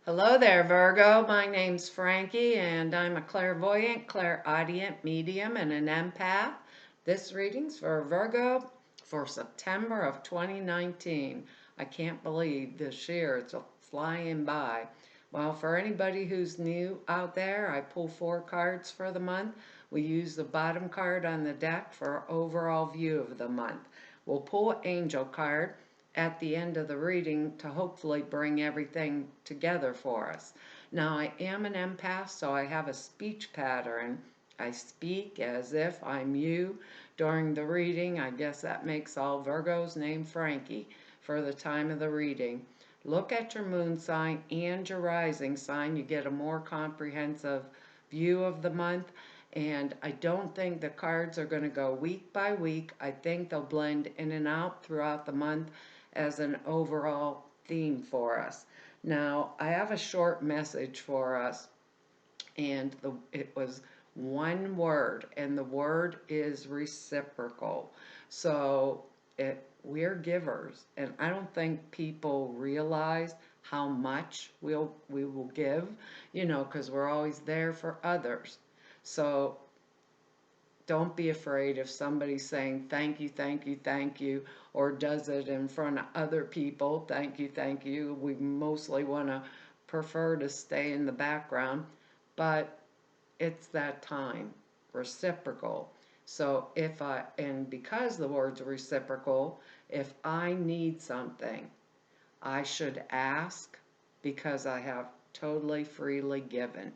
Hello there, Virgo. My name's Frankie, and I'm a clairvoyant, clairaudient medium, and an empath. This reading's for Virgo for September of 2019. I can't believe this year, it's flying by. Well, for anybody who's new out there, I pull 4 cards for the month. We use the bottom card on the deck for overall view of the month. We'll pull an angel card at the end of the reading to hopefully bring everything together for us. Now, I am an empath, so I have a speech pattern. I speak as if I'm you during the reading. I guess that makes all Virgos named Frankie for the time of the reading. Look at your moon sign and your rising sign. You get a more comprehensive view of the month. And I don't think the cards are going to go week by week. I think they'll blend in and out throughout the month as an overall theme for us. Now, I have a short message for us, and it was one word, and the word is reciprocal. So we're givers, and I don't think people realize how much we will give, because we're always there for others. So don't be afraid if somebody's saying thank you, thank you, thank you, or does it in front of other people. Thank you, thank you. We mostly want to prefer to stay in the background, but it's that time, reciprocal. So and because the word's reciprocal, if I need something, I should ask because I have totally freely given.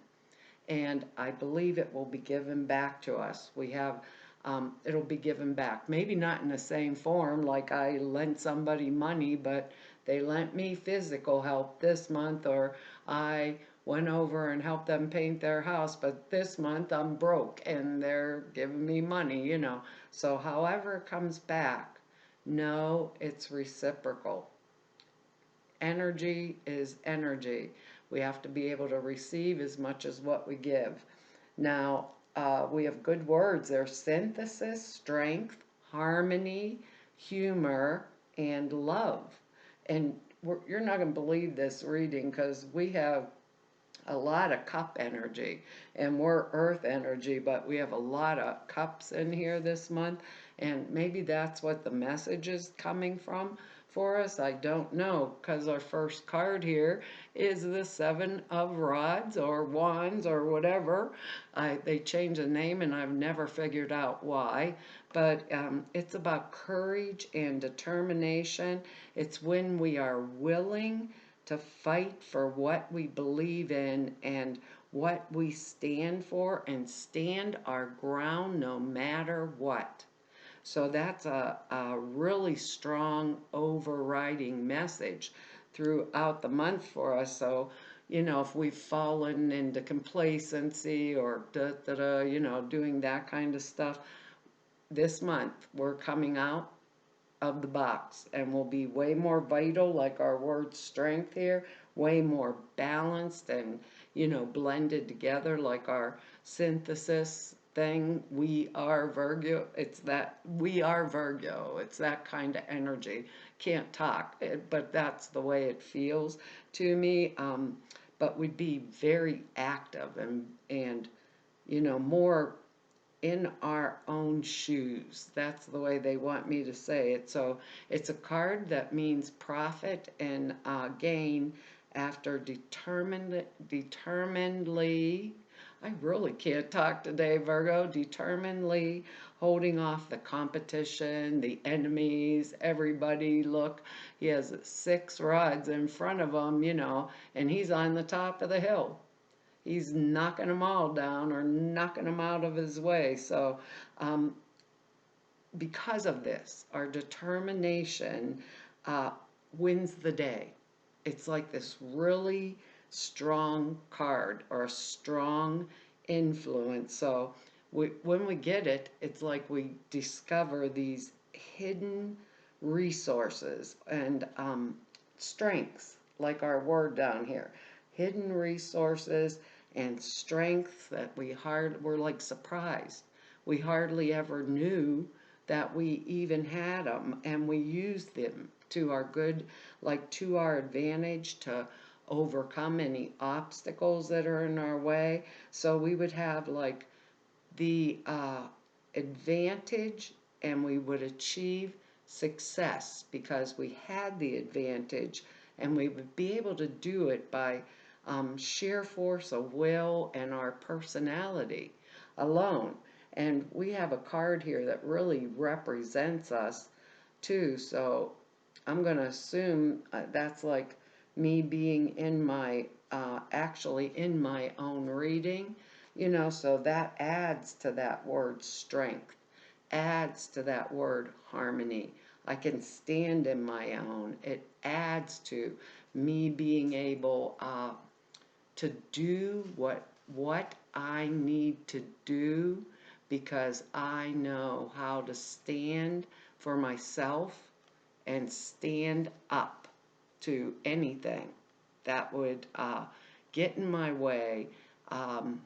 And I believe it will be given back to us. It'll be given back. Maybe not in the same form like I lent somebody money, but they lent me physical help this month, or I went over and helped them paint their house, but this month I'm broke and they're giving me money. So however it comes back, no, it's reciprocal. Energy is energy. We have to be able to receive as much as what we give. Now, we have good words. There's synthesis, strength, harmony, humor, and love. And you're not going to believe this reading because we have a lot of cup energy, and we're earth energy, but we have a lot of cups in here this month, and maybe that's what the message is coming from for us. I don't know, because our first card here is the Seven of Rods or Wands or whatever. They changed the name and I've never figured out why, but it's about courage and determination. It's when we are willing to fight for what we believe in and what we stand for, and stand our ground no matter what. So that's a really strong overriding message throughout the month for us. So, if we've fallen into complacency or doing that kind of stuff, this month we're coming out of the box and will be way more vital, like our word strength here, way more balanced and blended together, like our synthesis thing. We are Virgo. It's that we are Virgo. It's that kind of energy. Can't talk, but that's the way it feels to me. But we'd be very active and more in our own shoes. That's the way they want me to say it. So it's a card that means profit and gain after determinedly, I really can't talk today, Virgo, determinedly holding off the competition, the enemies, everybody. Look, he has 6 rods in front of him, and he's on the top of the hill. He's knocking them all down or knocking them out of his way. So because of this, our determination wins the day. It's like this really strong card or a strong influence. So when we get it, it's like we discover these hidden resources and strengths, like our word down here. Hidden resources and strengths that we're like surprised. We hardly ever knew that we even had them, and we used them to our good, like to our advantage, to overcome any obstacles that are in our way. So we would have like the advantage, and we would achieve success because we had the advantage, and we would be able to do it by sheer force of will and our personality alone. And we have a card here that really represents us too. So I'm going to assume that's like me being in my, actually in my own reading, so that adds to that word strength, adds to that word harmony. I can stand in my own. It adds to me being able to do what I need to do because I know how to stand for myself and stand up to anything that would get in my way, um,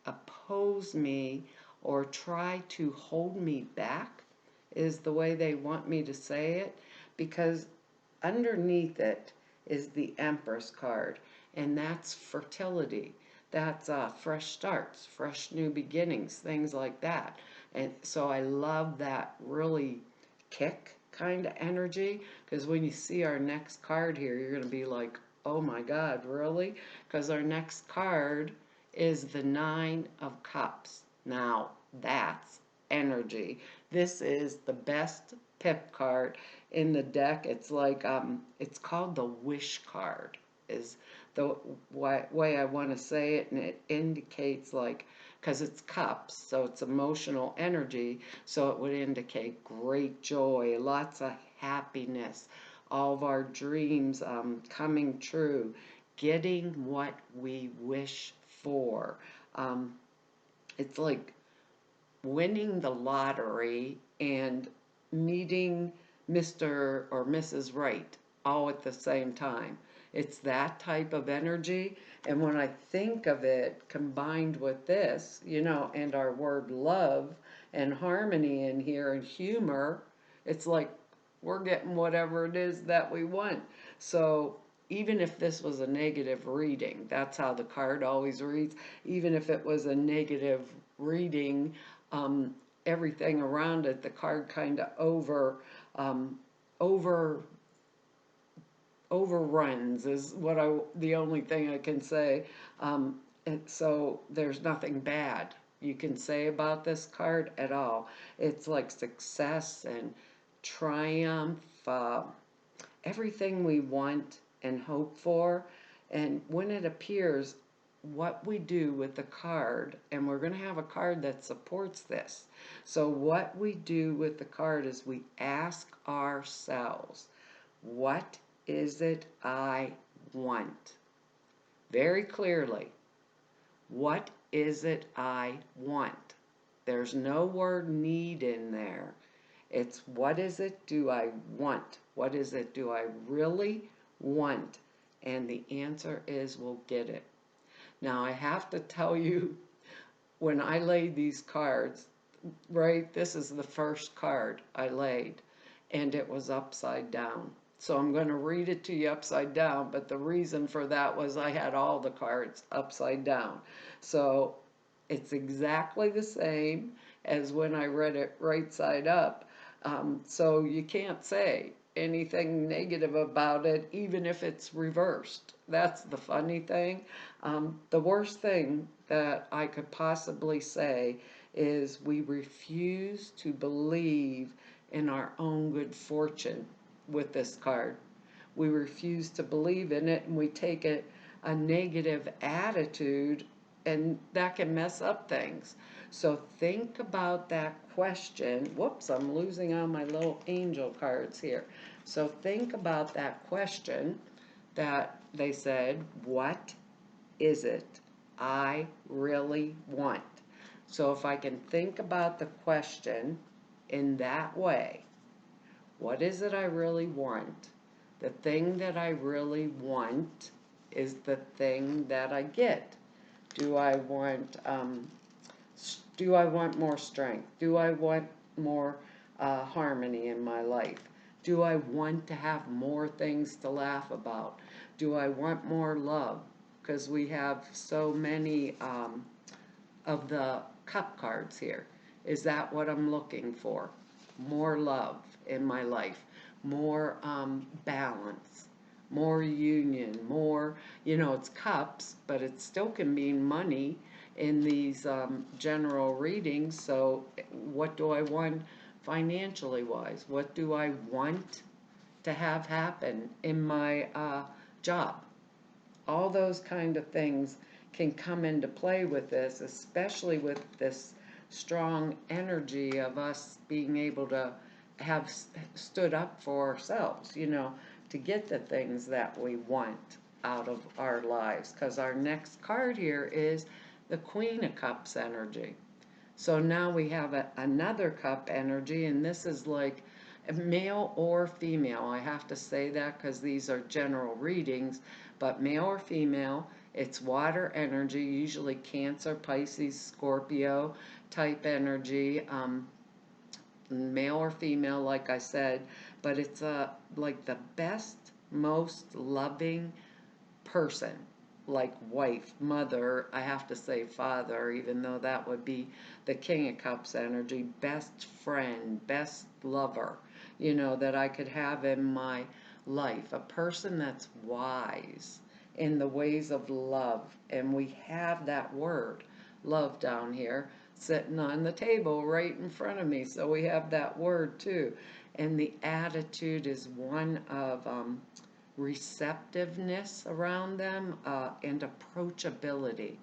oppose me, or try to hold me back, is the way they want me to say it, because underneath it is the Empress card, and that's fertility. That's fresh starts, fresh new beginnings, things like that. And so I love that really kick kind of energy, because when you see our next card here, you're going to be like, oh my God, really? Because our next card is the Nine of Cups. Now, that's energy. This is the best pip card in the deck. It's like, it's called the Wish card, is the way I want to say it, and it indicates like, because it's cups, so it's emotional energy, so it would indicate great joy, lots of happiness, all of our dreams coming true, getting what we wish for. It's like winning the lottery and meeting Mr. or Mrs. Right all at the same time. It's that type of energy. And when I think of it combined with this, and our word love and harmony in here and humor, it's like we're getting whatever it is that we want. So even if this was a negative reading, that's how the card always reads, even if it was a negative reading, um, everything around it, the card kind of um, over overruns is the only thing I can say. And so there's nothing bad you can say about this card at all. It's like success and triumph, everything we want and hope for. And when it appears, what we do with the card, and we're going to have a card that supports this. So what we do with the card is we ask ourselves, what is it I want? Very clearly, what is it I want? There's no word need in there. It's what is it do I want? What is it do I really want? And the answer is we'll get it. Now I have to tell you, when I laid these cards, right, this is the first card I laid, and it was upside down. So I'm going to read it to you upside down, but the reason for that was I had all the cards upside down. So it's exactly the same as when I read it right side up. So you can't say anything negative about it, even if it's reversed. That's the funny thing. The worst thing that I could possibly say is we refuse to believe in our own good fortune with this card. We refuse to believe in it, and we take a negative attitude, and that can mess up things. So think about that question. Whoops, I'm losing all my little angel cards here. So think about that question that they said, what is it I really want? So if I can think about the question in that way, what is it I really want? The thing that I really want is the thing that I get. Do I want more strength? Do I want more harmony in my life? Do I want to have more things to laugh about? Do I want more love? Because we have so many of the cup cards here. Is that what I'm looking for? More love in my life, more balance, more union, more, it's cups, but it still can mean money in these general readings. So, what do I want financially wise? What do I want to have happen in my job? All those kind of things can come into play with this, especially with this strong energy of us being able to have stood up for ourselves, to get the things that we want out of our lives. Because our next card here is the Queen of Cups energy. So now we have another cup energy, and this is like male or female. I have to say that because these are general readings, but male or female, it's water energy, usually Cancer, Pisces, Scorpio type energy, male or female, like I said, but it's like the best, most loving person, like wife, mother, I have to say father, even though that would be the King of Cups energy, best friend, best lover, that I could have in my life. A person that's wise in the ways of love. And we have that word, love, down here, sitting on the table right in front of me. So we have that word too. And the attitude is one of receptiveness around them and approachability.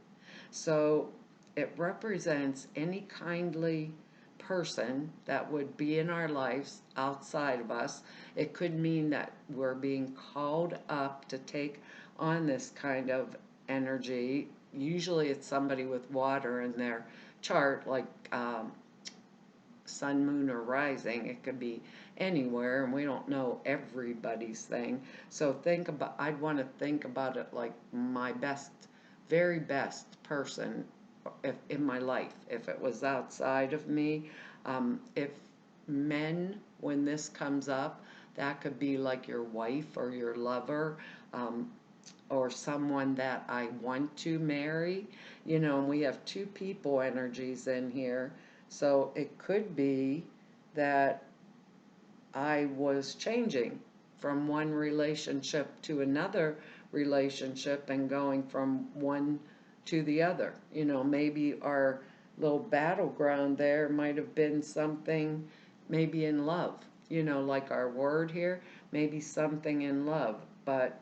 So it represents any kindly person that would be in our lives outside of us. It could mean that we're being called up to take on this kind of energy. Usually it's somebody with water in their chart, like sun, moon, or rising. It could be anywhere, and we don't know everybody's thing. So I'd want to think about it like my best, very best person in my life. If it was outside of me, if men, when this comes up, that could be like your wife or your lover, or someone that I want to marry, and we have two people energies in here. So it could be that I was changing from one relationship to another relationship and going from one to the other. Maybe our little battleground there might have been something maybe in love, like our word here, maybe something in love. But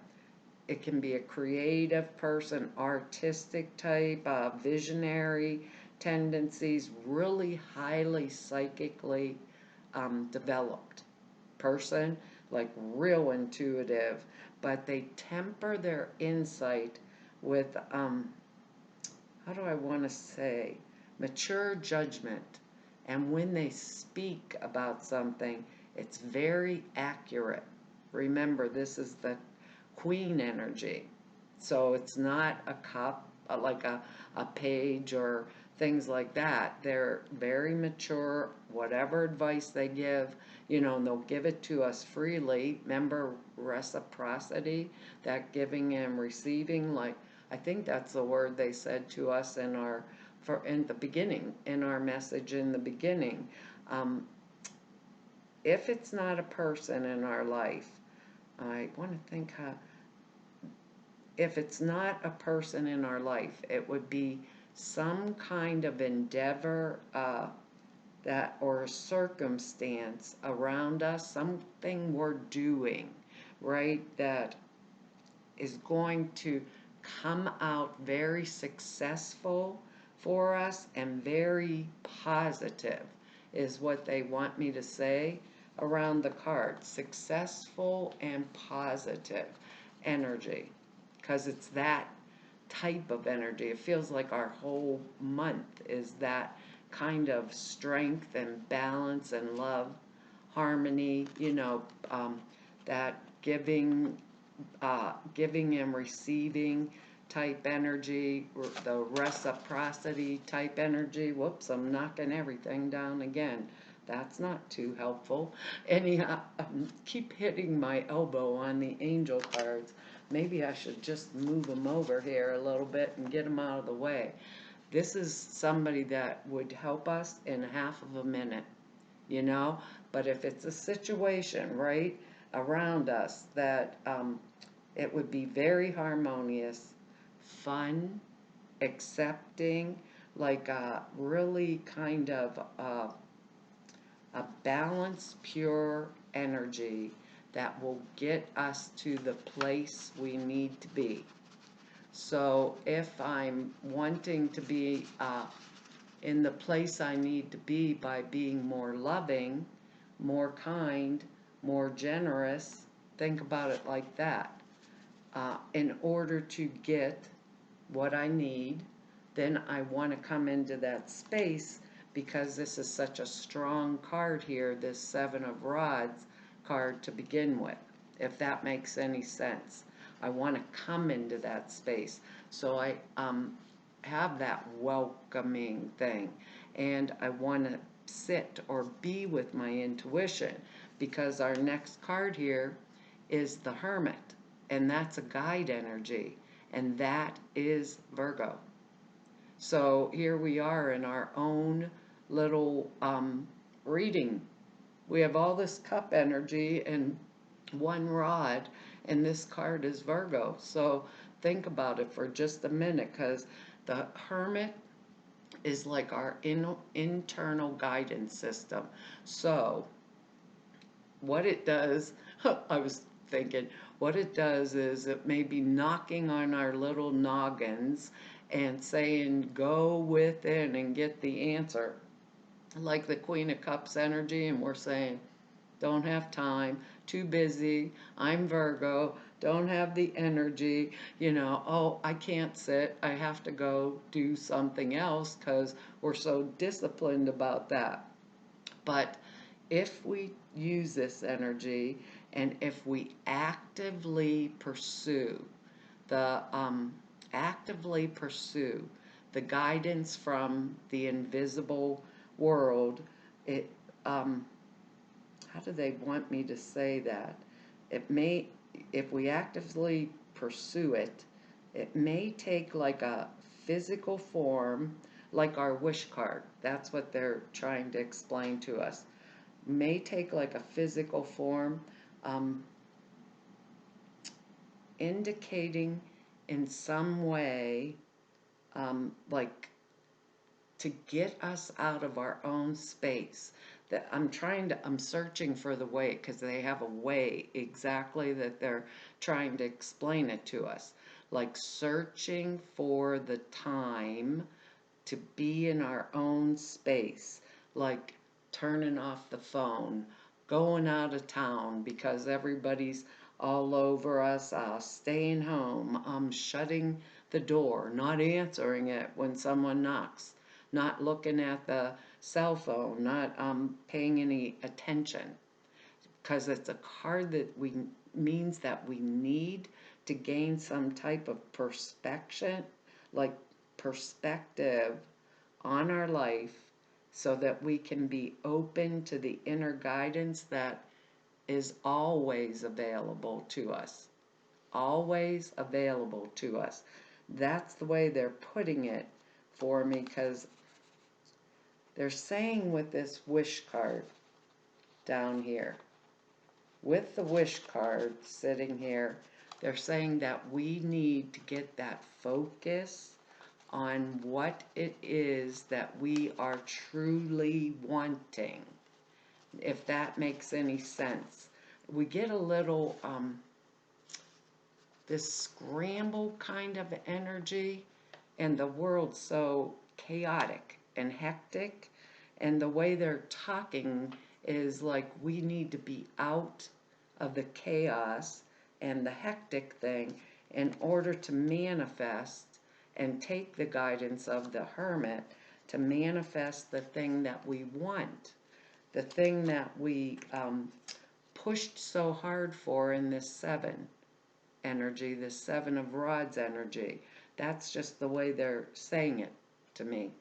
it can be a creative person, artistic type, visionary tendencies, really highly psychically developed person, like real intuitive, but they temper their insight with, how do I want to say, mature judgment. And when they speak about something, it's very accurate. Remember, this is the Queen energy. So it's not a cup, like a page or things like that. They're very mature, whatever advice they give, and they'll give it to us freely. Remember reciprocity, that giving and receiving, like I think that's the word they said to us in the beginning, in our message in the beginning. If it's not a person in our life, I want to think how, if it's not a person in our life, it would be some kind of endeavor that or a circumstance around us, something we're doing, right, that is going to come out very successful for us and very positive is what they want me to say around the card. Successful and positive energy, because it's that type of energy. It feels like our whole month is that kind of strength and balance and love, harmony, that giving and receiving type energy, the reciprocity type energy. Whoops, I'm knocking everything down again. That's not too helpful. Anyhow, keep hitting my elbow on the angel cards. Maybe I should just move them over here a little bit and get them out of the way. This is somebody that would help us in half of a minute, you know? But if it's a situation right around us that it would be very harmonious, fun, accepting, like a really kind of a balanced, pure energy that will get us to the place we need to be. So if I'm wanting to be in the place I need to be by being more loving, more kind, more generous, think about it like that. In order to get what I need, then I want to come into that space because this is such a strong card here, this Seven of Rods card to begin with, if that makes any sense. I want to come into that space. So I have that welcoming thing, and I want to sit or be with my intuition because our next card here is the Hermit, and that's a guide energy, and that is Virgo. So here we are in our own little reading. We have all this cup energy and one rod, and this card is Virgo. So think about it for just a minute, because the Hermit is like our internal guidance system. So what it does, I was thinking, what it does is it may be knocking on our little noggins and saying, go within and get the answer. Like the Queen of Cups energy, and we're saying, don't have time, too busy, I'm Virgo, don't have the energy, oh, I can't sit, I have to go do something else because we're so disciplined about that. But if we use this energy and if we the actively pursue the guidance from the invisible world, it how do they want me to say that? It may, if we actively pursue it, it may take like a physical form, like our wish card. That's what they're trying to explain to us. May take like a physical form, um, indicating in some way, like to get us out of our own space. That I'm searching for the way, because they have a way exactly that they're trying to explain it to us. Like searching for the time to be in our own space, like turning off the phone, going out of town because everybody's all over us, staying home, shutting the door, not answering it when someone knocks, not looking at the cell phone, not paying any attention, because it's a card that we means that we need to gain some type of perspection, like perspective on our life, so that we can be open to the inner guidance that is always available to us. Always available to us. That's the way they're putting it for me, because they're saying with this wish card down here, with the wish card sitting here, they're saying that we need to get that focus on what it is that we are truly wanting, if that makes any sense. We get a little, this scramble kind of energy, and the world's so chaotic and hectic, and the way they're talking is like we need to be out of the chaos and the hectic thing in order to manifest and take the guidance of the Hermit to manifest the thing that we want, the thing that we pushed so hard for in this seven energy, this Seven of Rods energy. That's just the way they're saying it to me.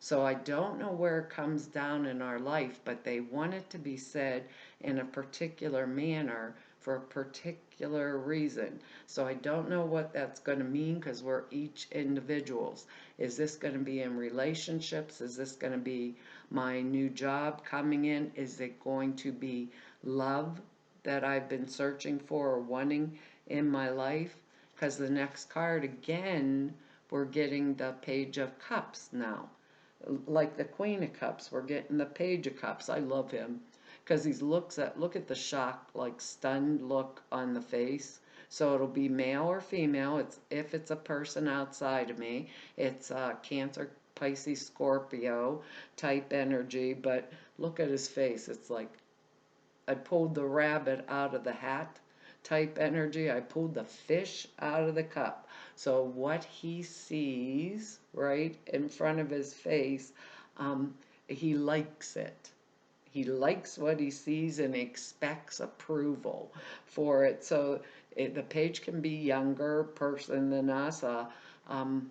So I don't know where it comes down in our life, but they want it to be said in a particular manner for a particular reason. So I don't know what that's going to mean because we're each individuals. Is this going to be in relationships? Is this going to be my new job coming in? Is it going to be love that I've been searching for or wanting in my life? Because the next card again, we're getting the Page of Cups now. Like the Queen of Cups, we're getting the Page of Cups. I love him because he look at the shock, like stunned look on the face. So it'll be male or female. It's if it's a person outside of me. It's Cancer, Pisces, Scorpio type energy. But look at his face. It's like I pulled the rabbit out of the hat type energy. I pulled the fish out of the cup. So what he sees right in front of his face, um, he likes it. He likes what he sees and expects approval for it. So the page can be younger person than us. Um,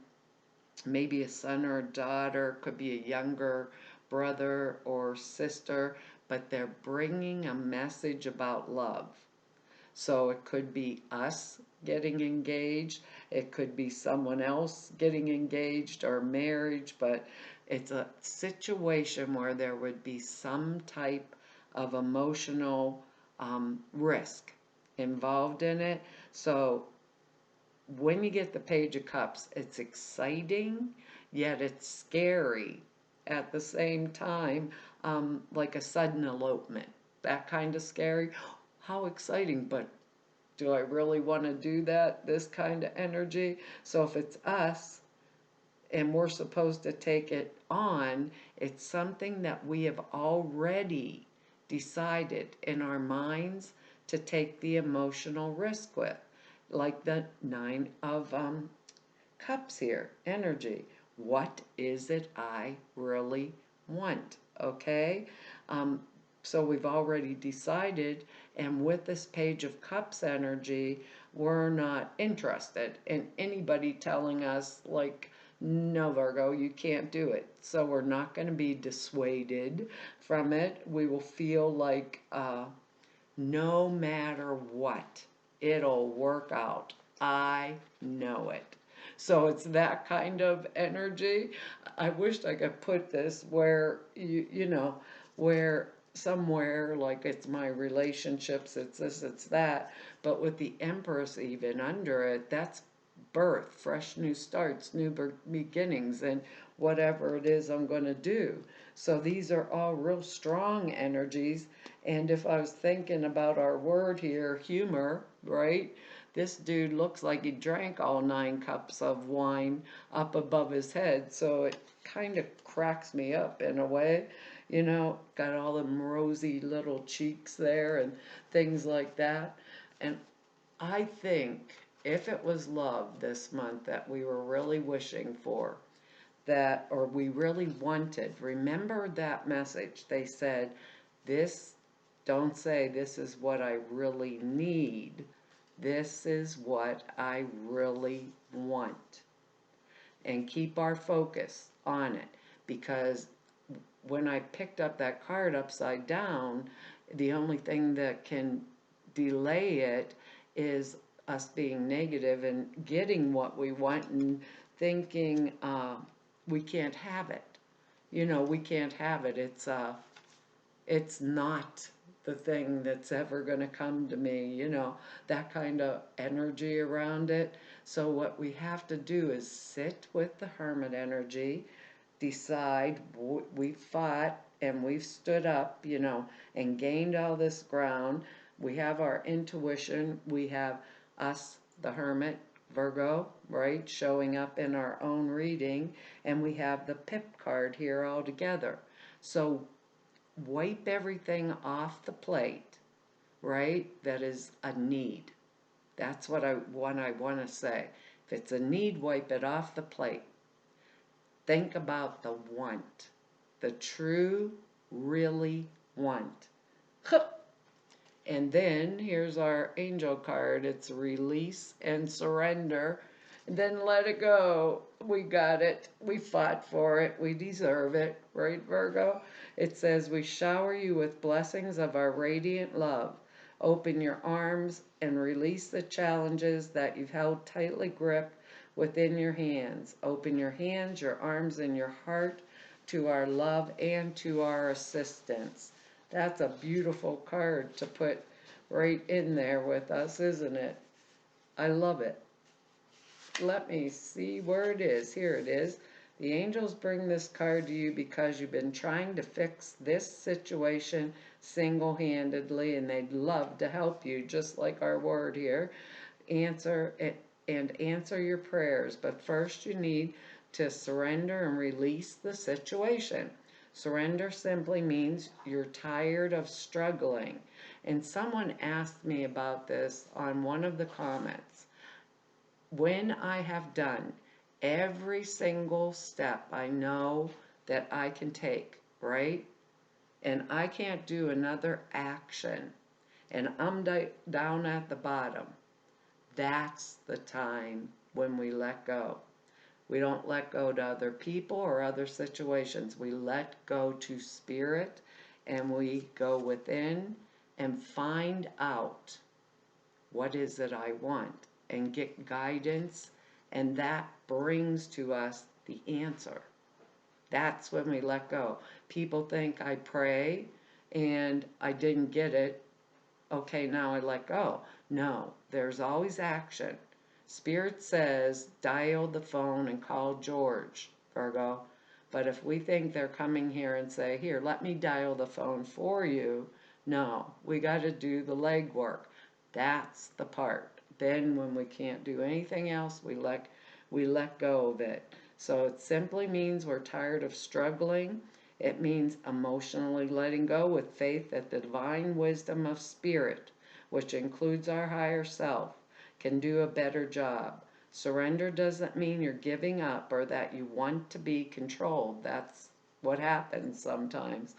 Maybe a son or a daughter, could be a younger brother or sister, but they're bringing a message about love. So it could be us getting engaged, it could be someone else getting engaged or marriage, but it's a situation where there would be some type of emotional risk involved in it. So when you get the Page of Cups, it's exciting, yet it's scary at the same time, like a sudden elopement. That kind of scary. How exciting, but do I really want to do that? This kind of energy. So if it's us and we're supposed to take it on, it's something that we have already decided in our minds to take the emotional risk with, like the Nine of Cups here, energy. What is it I really want? Okay? Um, so we've already decided, and with this Page of Cups energy, we're not interested in anybody telling us, like, no, Virgo, you can't do it. So we're not going to be dissuaded from it. We will feel like no matter what, it'll work out. I know it. So it's that kind of energy. I wished I could put this where where somewhere like it's my relationships, it's this, it's that. But with the Empress even under it, that's birth, fresh new starts, new beginnings, and whatever it is I'm going to do. So these are all real strong energies. And if I was thinking about our word here, humor, right? This dude looks like he drank all 9 cups of wine up above his head. So it kind of cracks me up in a way. Got all them rosy little cheeks there and things like that. And I think if it was love this month that we were really wishing for, that, or we really wanted, remember that message. They said, this, don't say this is what I really need. This is what I really want. And keep our focus on it, because when I picked up that card upside down, the only thing that can delay it is us being negative and getting what we want and thinking we can't have it. We can't have it. It's not the thing that's ever going to come to me, that kind of energy around it. So what we have to do is sit with the Hermit energy, decide we fought and we've stood up, and gained all this ground. We have our intuition. We have us, the Hermit, Virgo, right, showing up in our own reading, and we have the Pip card here all together. So wipe everything off the plate, right? That is a need. That's what I want to say. If it's a need, wipe it off the plate. Think about the want, the true, really want. And then here's our angel card. It's release and surrender. Then let it go. We got it. We fought for it. We deserve it. Right, Virgo? It says, we shower you with blessings of our radiant love. Open your arms and release the challenges that you've held tightly gripped within your hands. Open your hands, your arms, and your heart to our love and to our assistance. That's a beautiful card to put right in there with us, isn't it? I love it. Let me see where it is. Here it is. The angels bring this card to you because you've been trying to fix this situation single-handedly, and they'd love to help you, just like our word here. Answer it and answer your prayers, but first you need to surrender and release the situation. Surrender simply means you're tired of struggling. And someone asked me about this on one of the comments. When I have done every single step I know that I can take, right? And I can't do another action, and I'm down at the bottom, that's the time when we let go. We don't let go to other people or other situations. We let go to spirit, and we go within and find out what is it I want and get guidance, and that brings to us the answer. That's when we let go. People think I pray and I didn't get it. Okay, now I let go. No, there's always action. Spirit says, dial the phone and call George, Virgo. But if we think they're coming here and say, here, let me dial the phone for you, no, we got to do the legwork. That's the part. Then when we can't do anything else, we let go of it. So it simply means we're tired of struggling. It means emotionally letting go with faith that the divine wisdom of spirit, which includes our higher self, can do a better job. Surrender doesn't mean you're giving up or that you want to be controlled. That's what happens sometimes.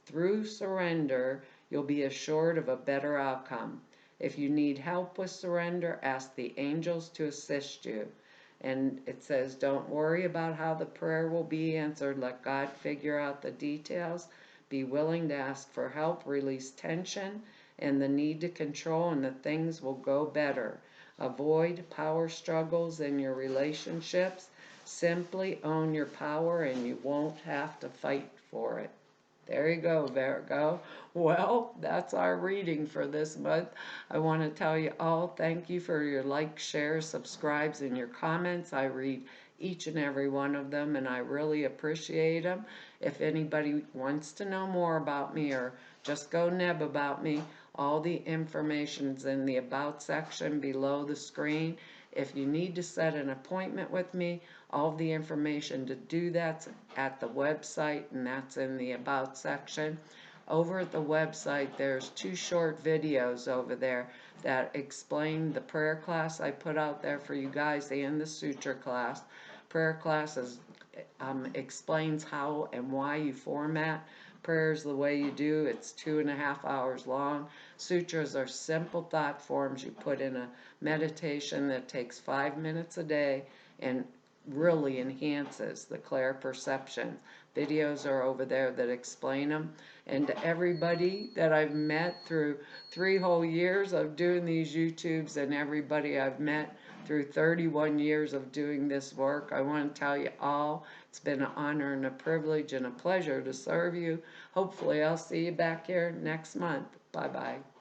Through surrender, you'll be assured of a better outcome. If you need help with surrender, ask the angels to assist you. And it says, don't worry about how the prayer will be answered. Let God figure out the details. Be willing to ask for help, release tension and the need to control, and the things will go better. Avoid power struggles in your relationships. Simply own your power and you won't have to fight for it. There you go, Virgo. Well, that's our reading for this month. I want to tell you all thank you for your likes, shares, subscribes, and your comments. I read each and every one of them, and I really appreciate them. If anybody wants to know more about me or just go neb about me, all the information's in the About section below the screen. If you need to set an appointment with me, all the information to do that's at the website, and that's in the About section. Over at the website, there's 2 short videos over there that explain the prayer class I put out there for you guys and the suture class. Prayer class explains how and why you format prayers the way you do. It's 2.5 hours long. Sutras are simple thought forms you put in a meditation that takes 5 minutes a day and really enhances the clear perception. Videos are over there that explain them. And to everybody that I've met through 3 whole years of doing these YouTubes, and everybody I've met through 31 years of doing this work, I want to tell you all, it's been an honor and a privilege and a pleasure to serve you. Hopefully I'll see you back here next month. Bye-bye.